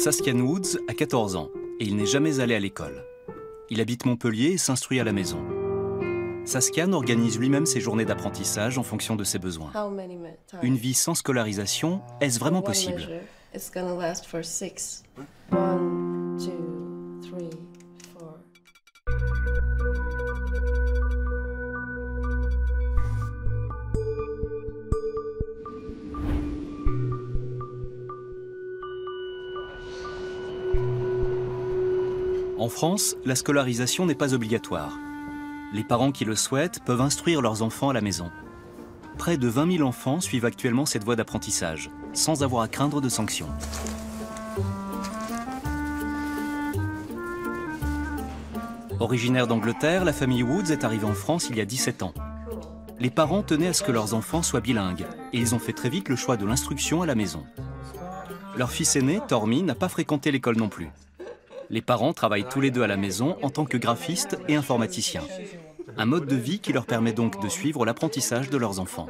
Saskian Woods a 14 ans et il n'est jamais allé à l'école. Il habite Montpellier et s'instruit à la maison. Saskian organise lui-même ses journées d'apprentissage en fonction de ses besoins. Une vie sans scolarisation, est-ce vraiment possible? En France, la scolarisation n'est pas obligatoire. Les parents qui le souhaitent peuvent instruire leurs enfants à la maison. Près de 20 000 enfants suivent actuellement cette voie d'apprentissage, sans avoir à craindre de sanctions. Originaire d'Angleterre, la famille Woods est arrivée en France il y a 17 ans. Les parents tenaient à ce que leurs enfants soient bilingues, et ils ont fait très vite le choix de l'instruction à la maison. Leur fils aîné, Tormi, n'a pas fréquenté l'école non plus. Les parents travaillent tous les deux à la maison en tant que graphistes et informaticiens. Un mode de vie qui leur permet donc de suivre l'apprentissage de leurs enfants.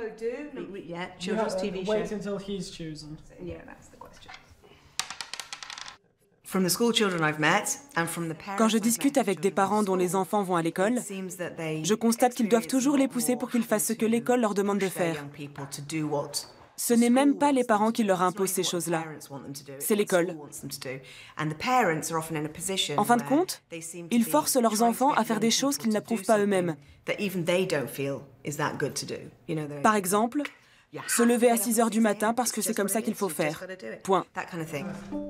Quand je discute avec des parents dont les enfants vont à l'école, je constate qu'ils doivent toujours les pousser pour qu'ils fassent ce que l'école leur demande de faire. Ce n'est même pas les parents qui leur imposent ces choses-là, c'est l'école. En fin de compte, ils forcent leurs enfants à faire des choses qu'ils n'approuvent pas eux-mêmes. Par exemple, se lever à 6 heures du matin parce que c'est comme ça qu'il faut faire. Point.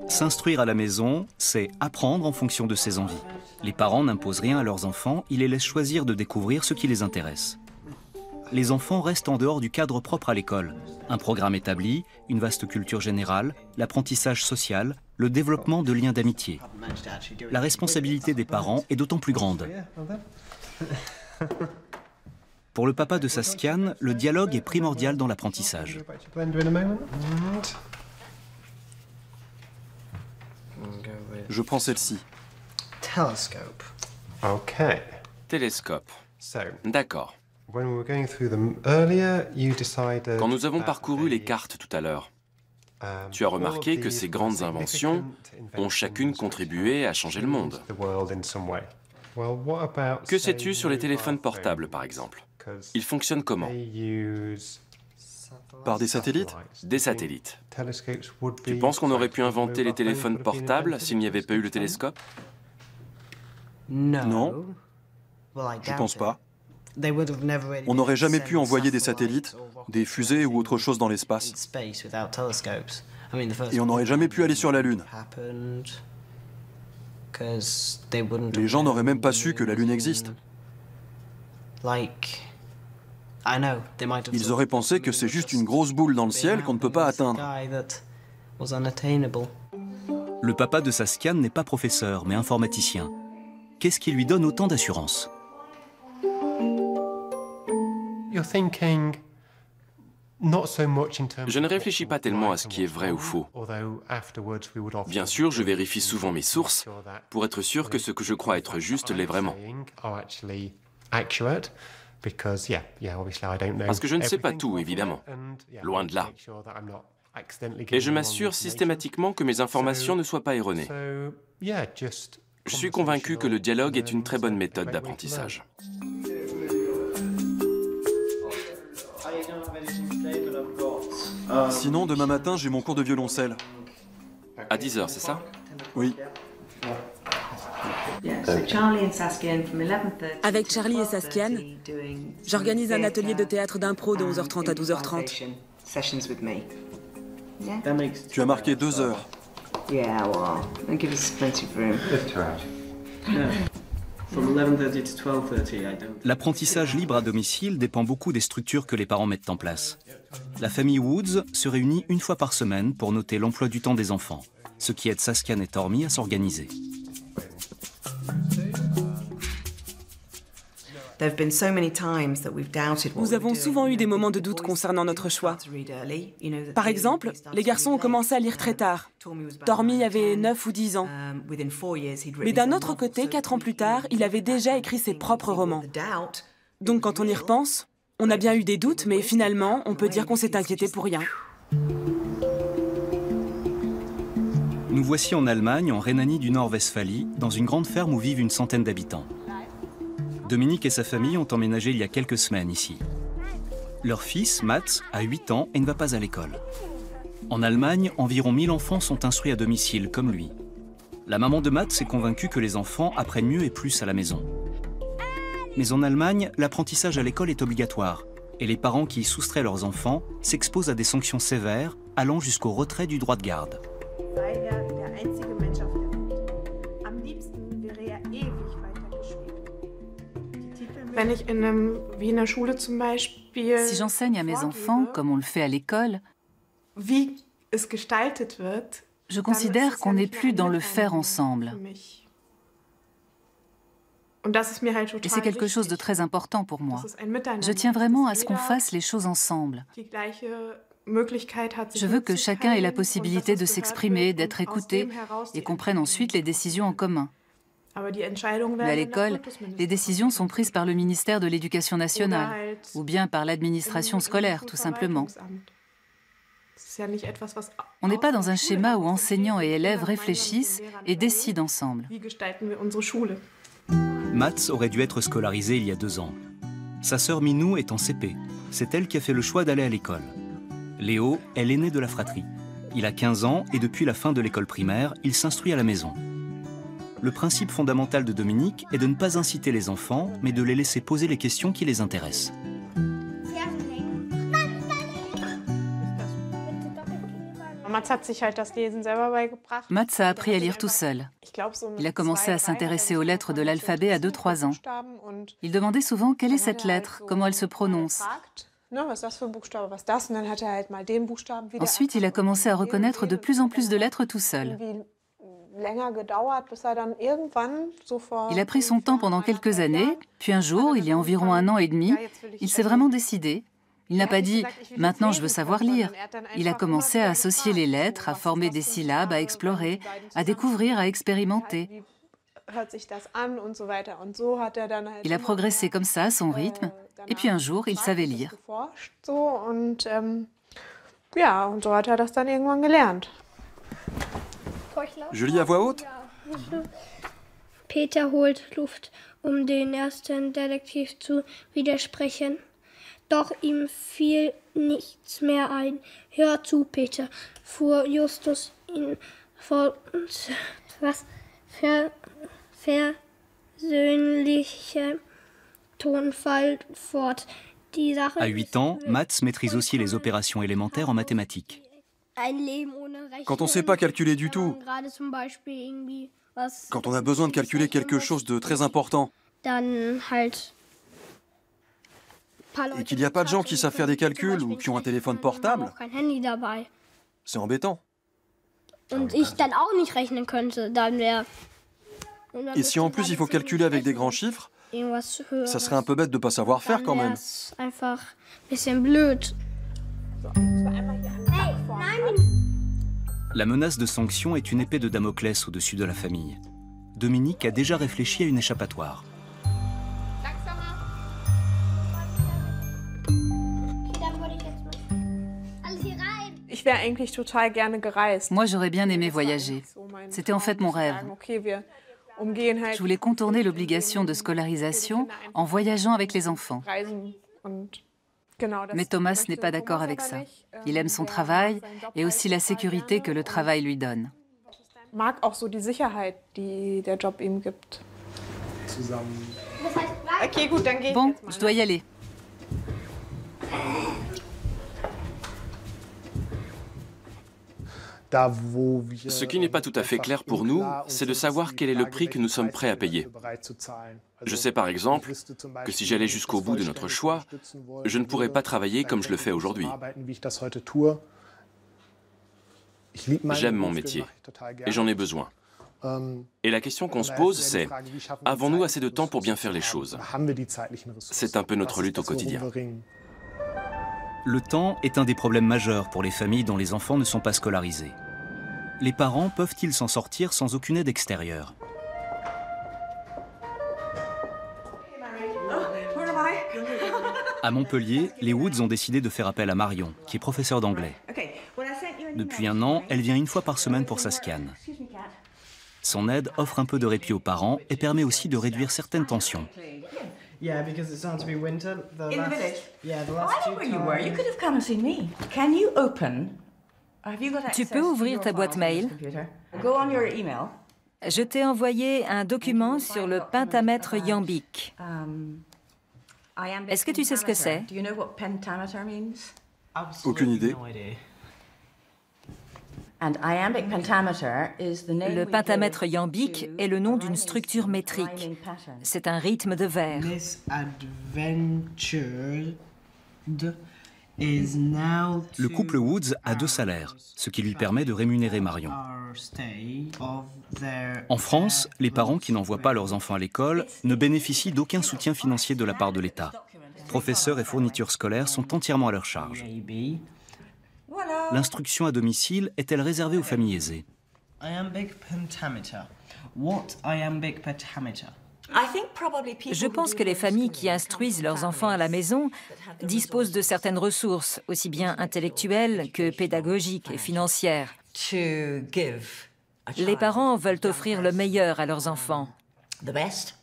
S'instruire à la maison, c'est apprendre en fonction de ses envies. Les parents n'imposent rien à leurs enfants, ils les laissent choisir de découvrir ce qui les intéresse. Les enfants restent en dehors du cadre propre à l'école. Un programme établi, une vaste culture générale, l'apprentissage social, le développement de liens d'amitié. La responsabilité des parents est d'autant plus grande. Pour le papa de Saskian, le dialogue est primordial dans l'apprentissage. Je prends celle-ci. Télescope. D'accord. Quand nous avons parcouru les cartes tout à l'heure, tu as remarqué que ces grandes inventions ont chacune contribué à changer le monde. Que sais-tu sur les téléphones portables, par exemple? Ils fonctionnent comment? Par des satellites? Des satellites. Tu penses qu'on aurait pu inventer les téléphones portables s'il n'y avait pas eu le télescope? Non, je pense pas. On n'aurait jamais pu envoyer des satellites, des fusées ou autre chose dans l'espace. Et on n'aurait jamais pu aller sur la Lune. Les gens n'auraient même pas su que la Lune existe. Ils auraient pensé que c'est juste une grosse boule dans le ciel qu'on ne peut pas atteindre. Le papa de Saskian n'est pas professeur, mais informaticien. Qu'est-ce qui lui donne autant d'assurance? Je ne réfléchis pas tellement à ce qui est vrai ou faux. Bien sûr, je vérifie souvent mes sources pour être sûr que ce que je crois être juste l'est vraiment. Parce que je ne sais pas tout, évidemment. Loin de là. Et je m'assure systématiquement que mes informations ne soient pas erronées. Je suis convaincu que le dialogue est une très bonne méthode d'apprentissage. Sinon, demain matin, j'ai mon cours de violoncelle. À 10 heures, c'est ça? Oui. Avec Charlie et Saskian, j'organise un atelier de théâtre d'impro de 11h30 à 12h30. Tu as marqué 2 heures. L'apprentissage libre à domicile dépend beaucoup des structures que les parents mettent en place. La famille Woods se réunit une fois par semaine pour noter l'emploi du temps des enfants, ce qui aide Saskian et Tormi à s'organiser. Nous avons souvent eu des moments de doute concernant notre choix. Par exemple, les garçons ont commencé à lire très tard. Tormi avait 9 ou 10 ans. Mais d'un autre côté, 4 ans plus tard, il avait déjà écrit ses propres romans. Donc quand on y repense, on a bien eu des doutes, mais finalement, on peut dire qu'on s'est inquiété pour rien. Nous voici en Allemagne, en Rhénanie du Nord-Westphalie, dans une grande ferme où vivent une centaine d'habitants. Dominique et sa famille ont emménagé il y a quelques semaines ici. Leur fils, Mats, a 8 ans et ne va pas à l'école. En Allemagne, environ 1000 enfants sont instruits à domicile, comme lui. La maman de Mats est convaincue que les enfants apprennent mieux et plus à la maison. Mais en Allemagne, l'apprentissage à l'école est obligatoire et les parents qui y soustraient leurs enfants s'exposent à des sanctions sévères allant jusqu'au retrait du droit de garde. Si j'enseigne à mes enfants, comme on le fait à l'école, je considère qu'on n'est plus dans le faire ensemble. Et c'est quelque chose de très important pour moi. Je tiens vraiment à ce qu'on fasse les choses ensemble. Je veux que chacun ait la possibilité de s'exprimer, d'être écouté et qu'on prenne ensuite les décisions en commun. Mais à l'école, les décisions sont prises par le ministère de l'Éducation nationale ou bien par l'administration scolaire, tout simplement. On n'est pas dans un schéma où enseignants et élèves réfléchissent et décident ensemble. Mats aurait dû être scolarisé il y a 2 ans. Sa sœur Minou est en CP. C'est elle qui a fait le choix d'aller à l'école. Léo est l'aîné de la fratrie. Il a 15 ans et depuis la fin de l'école primaire, il s'instruit à la maison. Le principe fondamental de Dominique est de ne pas inciter les enfants, mais de les laisser poser les questions qui les intéressent. Mats a appris à lire tout seul. Il a commencé à s'intéresser aux lettres de l'alphabet à 2-3 ans. Il demandait souvent quelle est cette lettre, comment elle se prononce. Ensuite, il a commencé à reconnaître de plus en plus de lettres tout seul. Il a pris son temps pendant quelques années, puis un jour, il y a environ 1 an et demi, il s'est vraiment décidé. Il n'a pas dit « maintenant je veux savoir lire ». Il a commencé à associer les lettres, à former des syllabes, à explorer, à découvrir, à expérimenter. Il a progressé comme ça, à son rythme, et puis un jour, il savait lire. Je lis à voix haute. Peter holt Luft, den ersten Detektiv zu widersprechen. Doch ihm fiel nichts mehr ein. Hör zu, Peter, fuhr Justus ihn fort. Was versöhnlicher Tonfall fort. À 8 ans, Mats maîtrise aussi les opérations élémentaires en mathématiques. Quand on ne sait pas calculer du tout, quand on a besoin de calculer quelque chose de très important, et qu'il n'y a pas de gens qui savent faire des calculs ou qui ont un téléphone portable, c'est embêtant. Et si en plus il faut calculer avec des grands chiffres, ça serait un peu bête de ne pas savoir faire quand même. La menace de sanction est une épée de Damoclès au-dessus de la famille. Dominique a déjà réfléchi à une échappatoire. Moi, j'aurais bien aimé voyager. C'était en fait mon rêve. Je voulais contourner l'obligation de scolarisation en voyageant avec les enfants. Mais Thomas n'est pas d'accord avec ça. Il aime son travail et aussi la sécurité que le travail lui donne. Bon, je dois y aller. Ce qui n'est pas tout à fait clair pour nous, c'est de savoir quel est le prix que nous sommes prêts à payer. Je sais par exemple que si j'allais jusqu'au bout de notre choix, je ne pourrais pas travailler comme je le fais aujourd'hui. J'aime mon métier et j'en ai besoin. Et la question qu'on se pose, c'est « avons-nous assez de temps pour bien faire les choses ?» C'est un peu notre lutte au quotidien. Le temps est un des problèmes majeurs pour les familles dont les enfants ne sont pas scolarisés. Les parents peuvent-ils s'en sortir sans aucune aide extérieure? À Montpellier, les Woods ont décidé de faire appel à Marion, qui est professeure d'anglais. Depuis 1 an, elle vient 1 fois par semaine pour sa scan. Son aide offre un peu de répit aux parents et permet aussi de réduire certaines tensions. Yeah, because it's starting to be winter. In the village? Yeah, the Oh, last I know where you were. You could have come and seen me. Can you open? Have you got Tu access peux to ouvrir your ta boîte files on this mail. computer? Go on your email. Je t'ai envoyé un document sur le pentamètre iambique. Est-ce que tu sais ce que c'est? Do you know what pentameter means? Aucune idée. No idea. And iambic pentameter is the name Le we pentamètre give iambique to est le nom a d'une rhyming structure métrique. rhyming pattern. C'est un rythme de vers. This adventure is now Le couple Woods a 2 salaires, ce qui lui permet de rémunérer Marion. En France, les parents qui n'envoient pas leurs enfants à l'école ne bénéficient d'aucun soutien financier de la part de l'État. Professeurs et fournitures scolaires sont entièrement à leur charge. Voilà. L'instruction à domicile est-elle réservée aux familles aisées? Iambic pentameter. What iambic pentameter? I think probably people Je pense que les familles qui instruisent leurs enfants à la maison disposent de certaines ressources, aussi bien intellectuelles que pédagogiques et financières. to give a Les child parents veulent offrir le meilleur à leurs enfants. the best.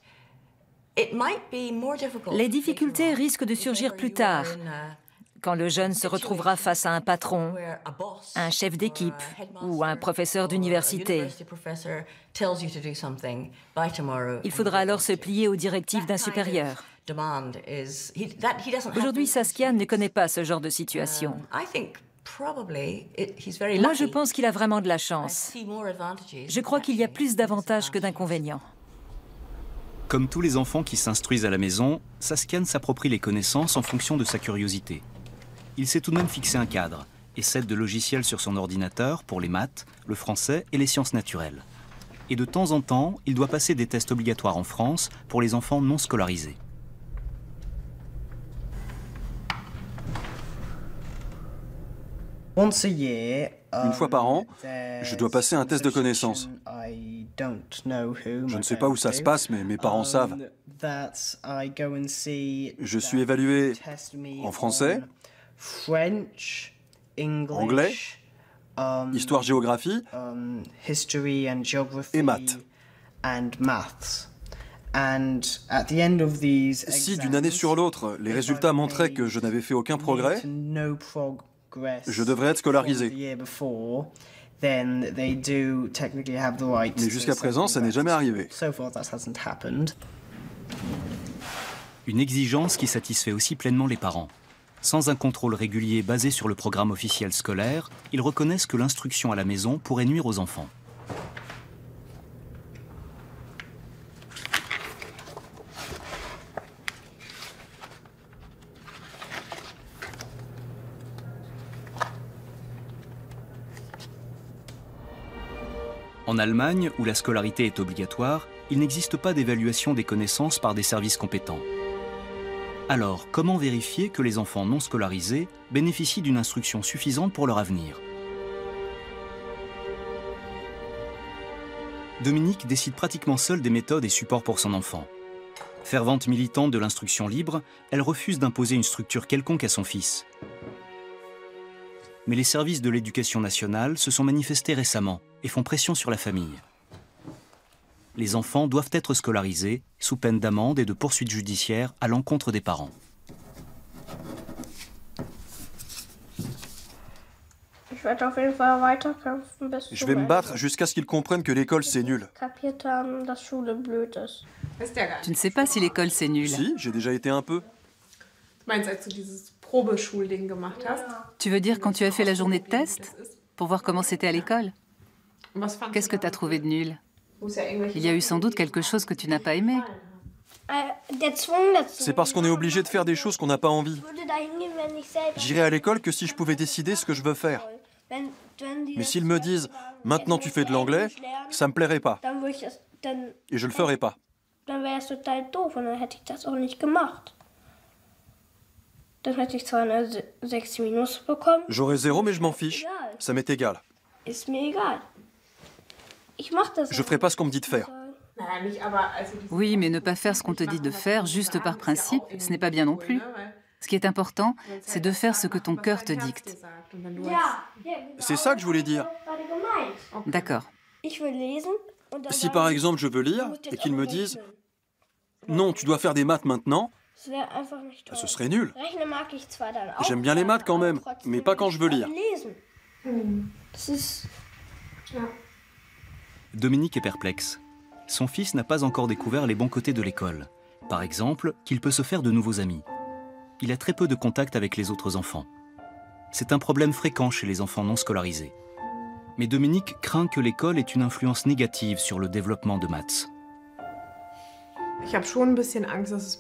It might be more difficult Les later difficultés on risquent de if surgir ever plus you are tard, in a quand le jeune se retrouvera face à un patron, where a boss un chef d'équipe or a headmaster ou un professeur or a d'université. university professor tells you to do something by tomorrow. Il faudra alors se plier aux directives d'un supérieur. Demand is he doesn't have Aujourd'hui, those Saskia ne connaît pas ce genre de situation. I think probably he's very Moi, lucky. je pense qu'il a vraiment de la I chance. see more advantages Je crois qu'il y a actually plus than d'avantages que disadvantages. d'inconvénients. Comme tous les enfants qui s'instruisent à la maison, Saskia s'approprie les connaissances en fonction de sa curiosité. Il s'est tout de même fixé un cadre et cède de logiciels sur son ordinateur pour les maths, le français et les sciences naturelles. Et de temps en temps, il doit passer des tests obligatoires en France pour les enfants non scolarisés. Once a year, Une fois par an, je dois passer un test de connaissances. Je ne sais pas où ça se passe, mais mes parents savent. Je suis évalué en français, anglais, histoire-géographie et maths. Si d'une année sur l'autre, les résultats montraient que je n'avais fait aucun progrès, je devrais être scolarisé. Mais jusqu'à présent, ça n'est jamais arrivé. Une exigence qui satisfait aussi pleinement les parents. Sans un contrôle régulier basé sur le programme officiel scolaire, ils reconnaissent que l'instruction à la maison pourrait nuire aux enfants. En Allemagne, où la scolarité est obligatoire, il n'existe pas d'évaluation des connaissances par des services compétents. Alors, comment vérifier que les enfants non scolarisés bénéficient d'une instruction suffisante pour leur avenir? Dominique décide pratiquement seule des méthodes et supports pour son enfant. Fervente militante de l'instruction libre, elle refuse d'imposer une structure quelconque à son fils. Mais les services de l'éducation nationale se sont manifestés récemment et font pression sur la famille. Les enfants doivent être scolarisés sous peine d'amende et de poursuites judiciaires à l'encontre des parents. Je vais me battre jusqu'à ce qu'ils comprennent que l'école, c'est nul. Tu ne sais pas si l'école c'est nul. Si, j'ai déjà été un peu. Tu veux dire quand tu as fait la journée de test pour voir comment c'était à l'école? Qu'est-ce que tu as trouvé de nul? Il y a eu sans doute quelque chose que tu n'as pas aimé. C'est parce qu'on est obligé de faire des choses qu'on n'a pas envie. J'irai à l'école que si je pouvais décider ce que je veux faire. Mais s'ils me disent « maintenant tu fais de l'anglais », ça me plairait pas. Et je le ferai pas. J'aurai 0, mais je m'en fiche. Ça m'est égal. Je ferai pas ce qu'on me dit de faire. Oui, mais ne pas faire ce qu'on te dit de faire juste par principe, ce n'est pas bien non plus. Ce qui est important, c'est de faire ce que ton cœur te dicte. C'est ça que je voulais dire. D'accord. Si par exemple je veux lire et qu'ils me disent « Non, tu dois faire des maths maintenant », ce serait nul. J'aime bien les maths quand même, mais pas quand je veux lire. Dominique est perplexe. Son fils n'a pas encore découvert les bons côtés de l'école. Par exemple, qu'il peut se faire de nouveaux amis. Il a très peu de contact avec les autres enfants. C'est un problème fréquent chez les enfants non scolarisés. Mais Dominique craint que l'école ait une influence négative sur le développement de Mats. Il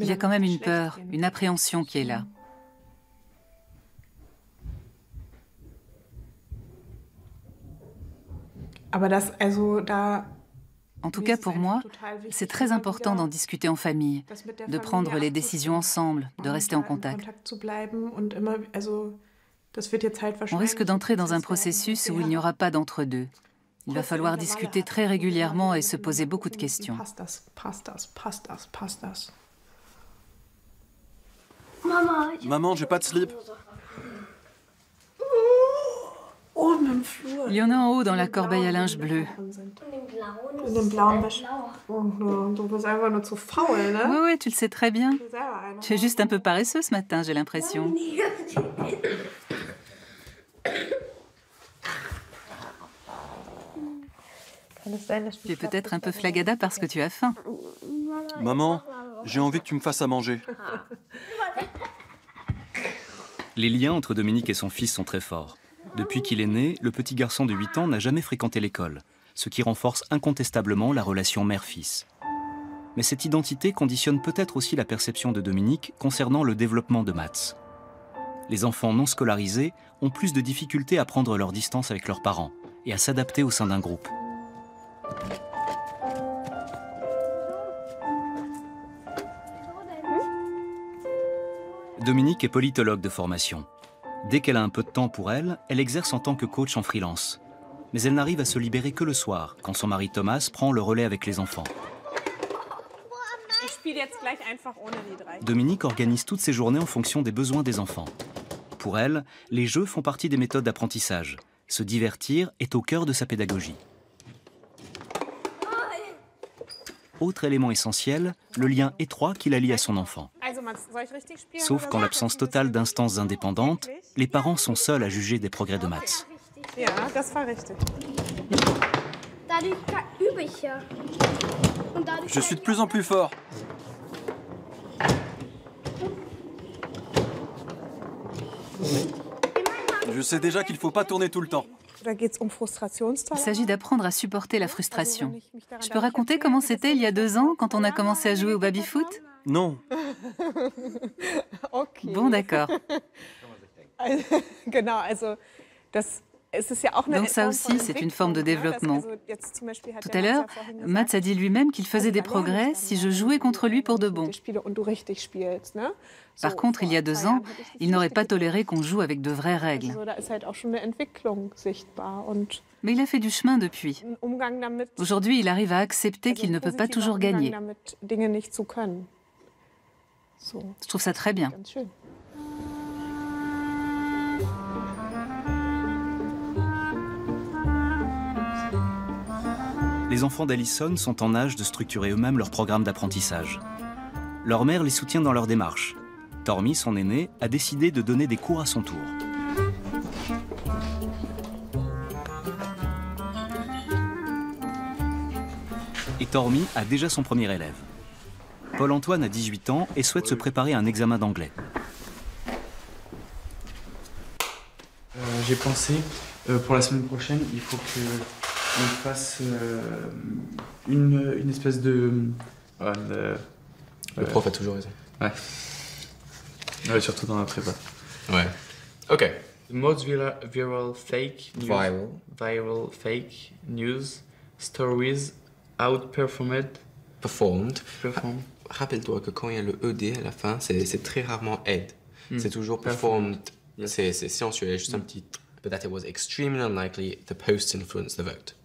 y a quand même une peur, une appréhension qui est là. En tout cas, pour moi, c'est très important d'en discuter en famille, de prendre les décisions ensemble, de rester en contact. On risque d'entrer dans un processus où il n'y aura pas d'entre-deux. Il va falloir discuter très régulièrement et se poser beaucoup de questions. Maman, j'ai pas de slip. Il y en a en haut dans la corbeille à linge bleu. Oui, tu le sais très bien. Tu es juste un peu paresseux ce matin, j'ai l'impression. Tu es peut-être un peu flagada parce que tu as faim. Maman, j'ai envie que tu me fasses à manger. Les liens entre Dominique et son fils sont très forts. Depuis qu'il est né, le petit garçon de 8 ans n'a jamais fréquenté l'école, ce qui renforce incontestablement la relation mère-fils. Mais cette identité conditionne peut-être aussi la perception de Dominique concernant le développement de Mats. Les enfants non scolarisés ont plus de difficultés à prendre leur distance avec leurs parents et à s'adapter au sein d'un groupe. Dominique est politologue de formation. Dès qu'elle a un peu de temps pour elle, elle exerce en tant que coach en freelance. Mais elle n'arrive à se libérer que le soir, quand son mari Thomas prend le relais avec les enfants. Dominique organise toutes ses journées en fonction des besoins des enfants. Pour elle, les jeux font partie des méthodes d'apprentissage. Se divertir est au cœur de sa pédagogie. Autre élément essentiel, le lien étroit qui la lie à son enfant. Sauf qu'en l'absence totale d'instances indépendantes, les parents sont seuls à juger des progrès de Mats. Je suis de plus en plus fort. Je sais déjà qu'il ne faut pas tourner tout le temps. Il s'agit d'apprendre à supporter la frustration. Je peux raconter comment c'était il y a 2 ans, quand on a commencé à jouer au baby-foot? Non. Bon, d'accord. Donc ça aussi, c'est une forme de développement. Tout à l'heure, Mats a dit lui-même qu'il faisait des progrès si je jouais contre lui pour de bon. Par contre, il y a 2 ans, il n'aurait pas toléré qu'on joue avec de vraies règles. Mais il a fait du chemin depuis. Aujourd'hui, il arrive à accepter qu'il ne peut pas toujours gagner. Je trouve ça très bien. Les enfants d'Allison sont en âge de structurer eux-mêmes leur programme d'apprentissage. Leur mère les soutient dans leur démarche. Tormi, son aîné, a décidé de donner des cours à son tour. Et Tormi a déjà son premier élève. Paul-Antoine a 18 ans et souhaite se préparer à un examen d'anglais. J'ai pensé, pour la semaine prochaine, il faut qu'on fasse une espèce de... Le prof a toujours raison. Ouais. Ouais, surtout dans la prépa. Ouais. Ok. The most viral fake news, viral fake news stories outperformed. Performed. Rappelle-toi que quand il y a le ED à la fin, c'est très rarement ed. C'est toujours performed. Yes. C'est sensuel, juste un petit... But that it was extremely unlikely the post influenced the vote.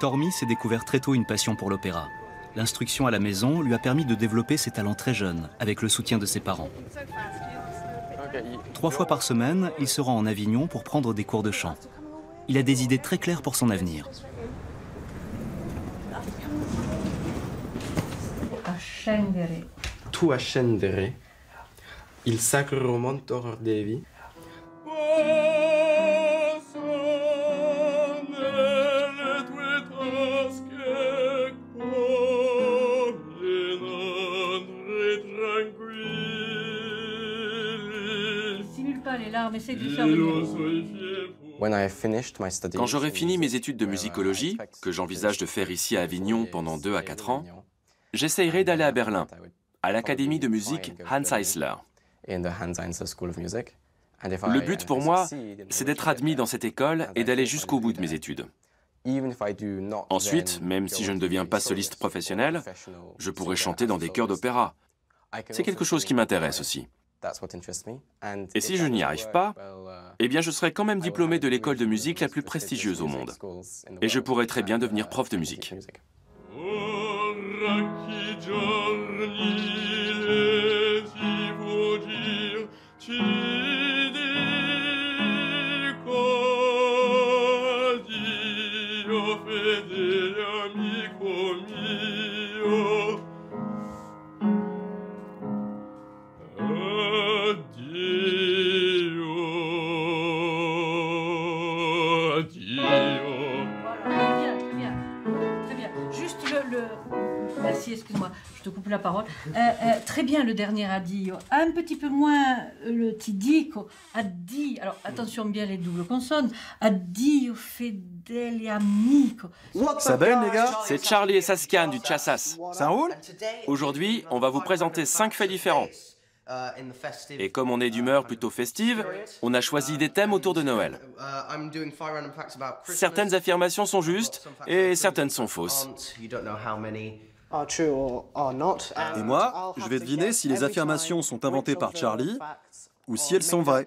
Tormi s'est découvert très tôt une passion pour l'opéra. L'instruction à la maison lui a permis de développer ses talents très jeunes, avec le soutien de ses parents. 3 fois par semaine, il se rend en Avignon pour prendre des cours de chant. Il a des idées très claires pour son avenir. Tu ascendere. Il sacro Montor Devi. Quand j'aurai fini mes études de musicologie, que j'envisage de faire ici à Avignon pendant 2 à 4 ans, j'essayerai d'aller à Berlin, à l'académie de musique Hans Eisler. Le but pour moi, c'est d'être admis dans cette école et d'aller jusqu'au bout de mes études. Ensuite, même si je ne deviens pas soliste professionnel, je pourrai chanter dans des chœurs d'opéra. C'est quelque chose qui m'intéresse aussi. Et si je n'y arrive pas, eh bien je serai quand même diplômé de l'école de musique la plus prestigieuse au monde. Et je pourrais très bien devenir prof de musique. Merci, excuse-moi, je te coupe la parole. Très bien le dernier addio. Un petit peu moins le ti dico. Addio. Alors attention bien les doubles consonnes. Addio fedeli amico. Ça belle les gars? C'est Charlie et Saskian du Chassas. Ça roule? Aujourd'hui, on va vous présenter 5 faits différents. Et comme on est d'humeur plutôt festive, on a choisi des thèmes autour de Noël. Certaines affirmations sont justes et certaines sont fausses. Et moi, je vais deviner si les affirmations sont inventées par Charlie ou si elles sont vraies.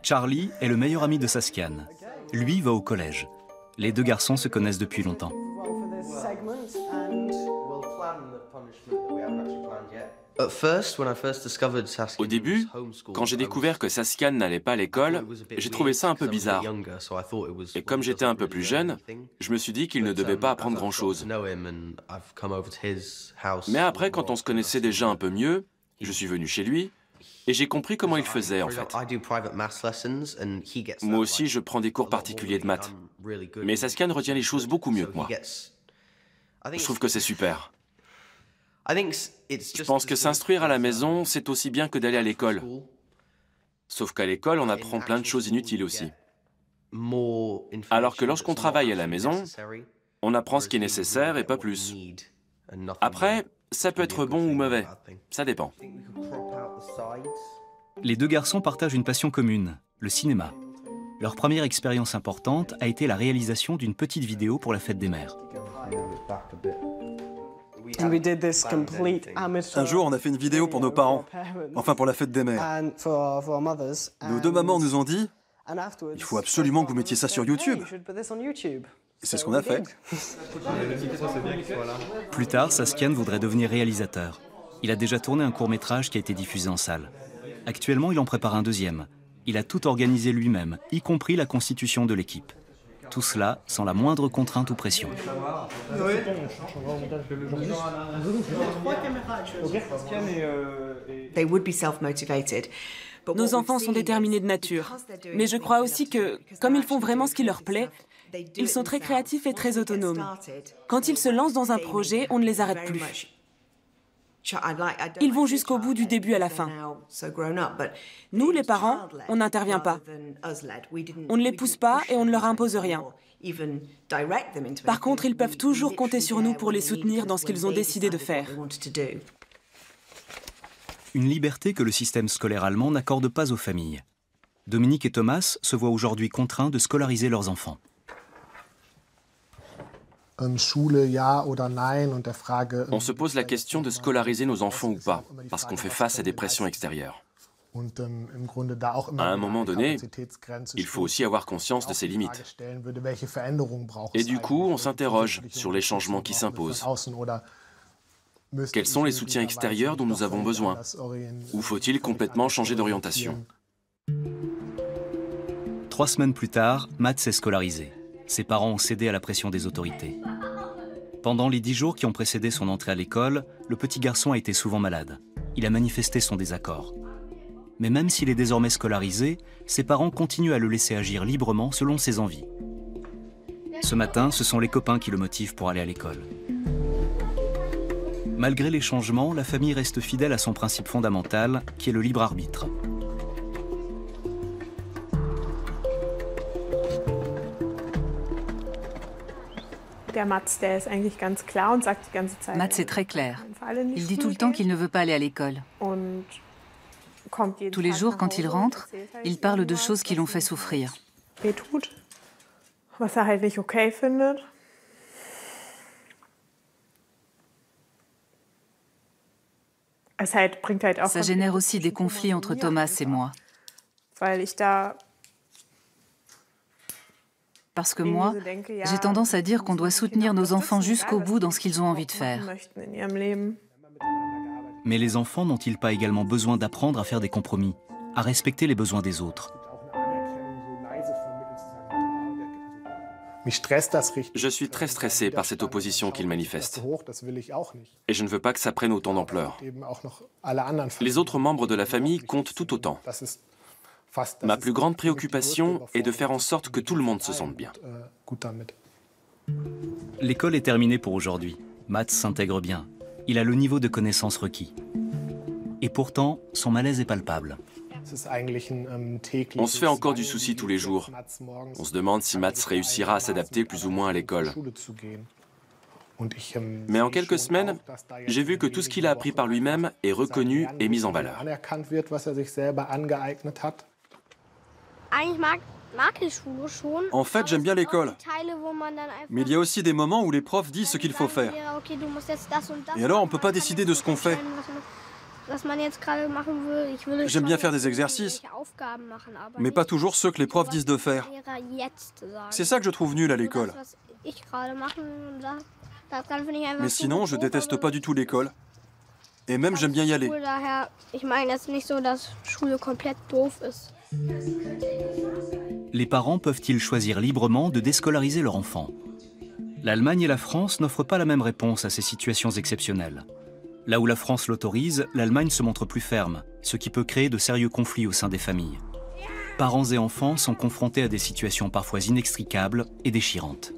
Charlie est le meilleur ami de Saskian. Lui va au collège. Les deux garçons se connaissent depuis longtemps. Au début, quand j'ai découvert que Saskian n'allait pas à l'école, j'ai trouvé ça un peu bizarre. Et comme j'étais un peu plus jeune, je me suis dit qu'il ne devait pas apprendre grand-chose. Mais après, quand on se connaissait déjà un peu mieux, je suis venu chez lui et j'ai compris comment il faisait en fait. Moi aussi, je prends des cours particuliers de maths. Mais Saskian retient les choses beaucoup mieux que moi. Je trouve que c'est super. Je pense que s'instruire à la maison, c'est aussi bien que d'aller à l'école. Sauf qu'à l'école, on apprend plein de choses inutiles aussi. Alors que lorsqu'on travaille à la maison, on apprend ce qui est nécessaire et pas plus. Après, ça peut être bon ou mauvais. Ça dépend. Les deux garçons partagent une passion commune, le cinéma. Leur première expérience importante a été la réalisation d'une petite vidéo pour la fête des mères. Un jour, on a fait une vidéo pour nos parents, enfin pour la fête des mères. Nos deux mamans nous ont dit « Il faut absolument que vous mettiez ça sur YouTube ». Et c'est ce qu'on a fait. Plus tard, Saskian voudrait devenir réalisateur. Il a déjà tourné un court-métrage qui a été diffusé en salle. Actuellement, il en prépare un deuxième. Il a tout organisé lui-même, y compris la constitution de l'équipe. Tout cela sans la moindre contrainte ou pression. Nos enfants sont déterminés de nature. Mais je crois aussi que, comme ils font vraiment ce qui leur plaît, ils sont très créatifs et très autonomes. Quand ils se lancent dans un projet, on ne les arrête plus. Ils vont jusqu'au bout du début à la fin. Nous, les parents, on n'intervient pas. On ne les pousse pas et on ne leur impose rien. Par contre, ils peuvent toujours compter sur nous pour les soutenir dans ce qu'ils ont décidé de faire. Une liberté que le système scolaire allemand n'accorde pas aux familles. Dominique et Thomas se voient aujourd'hui contraints de scolariser leurs enfants. On se pose la question de scolariser nos enfants ou pas, parce qu'on fait face à des pressions extérieures. À un moment donné, il faut aussi avoir conscience de ses limites. Et du coup, on s'interroge sur les changements qui s'imposent. Quels sont les soutiens extérieurs dont nous avons besoin? Ou faut-il complètement changer d'orientation? 3 semaines plus tard, Matt s'est scolarisé. Ses parents ont cédé à la pression des autorités. Pendant les 10 jours qui ont précédé son entrée à l'école, le petit garçon a été souvent malade. Il a manifesté son désaccord. Mais même s'il est désormais scolarisé, ses parents continuent à le laisser agir librement selon ses envies. Ce matin, ce sont les copains qui le motivent pour aller à l'école. Malgré les changements, la famille reste fidèle à son principe fondamental, qui est le libre arbitre. Mats est très clair. Il dit tout le temps qu'il ne veut pas aller à l'école. Tous les jours, quand il rentre, il parle de choses qui l'ont fait souffrir. Ça génère aussi des conflits entre Thomas et moi. Parce que moi, j'ai tendance à dire qu'on doit soutenir nos enfants jusqu'au bout dans ce qu'ils ont envie de faire. Mais les enfants n'ont-ils pas également besoin d'apprendre à faire des compromis, à respecter les besoins des autres? Je suis très stressé par cette opposition qu'il manifeste. Et je ne veux pas que ça prenne autant d'ampleur. Les autres membres de la famille comptent tout autant. Ma plus grande préoccupation est de faire en sorte que tout le monde se sente bien. L'école est terminée pour aujourd'hui. Mats s'intègre bien. Il a le niveau de connaissance requis. Et pourtant, son malaise est palpable. On se fait encore du souci tous les jours. On se demande si Mats réussira à s'adapter plus ou moins à l'école. Mais en quelques semaines, j'ai vu que tout ce qu'il a appris par lui-même est reconnu et mis en valeur. En fait, j'aime bien l'école. Mais il y a aussi des moments où les profs disent ce qu'il faut faire. Et alors, on ne peut pas décider de ce qu'on fait. J'aime bien faire des exercices, mais pas toujours ceux que les profs disent de faire. C'est ça que je trouve nul à l'école. Mais sinon, je déteste pas du tout l'école. Et même, j'aime bien y aller. Les parents peuvent-ils choisir librement de déscolariser leur enfant? L'Allemagne et la France n'offrent pas la même réponse à ces situations exceptionnelles. Là où la France l'autorise, l'Allemagne se montre plus ferme, ce qui peut créer de sérieux conflits au sein des familles. Parents et enfants sont confrontés à des situations parfois inextricables et déchirantes.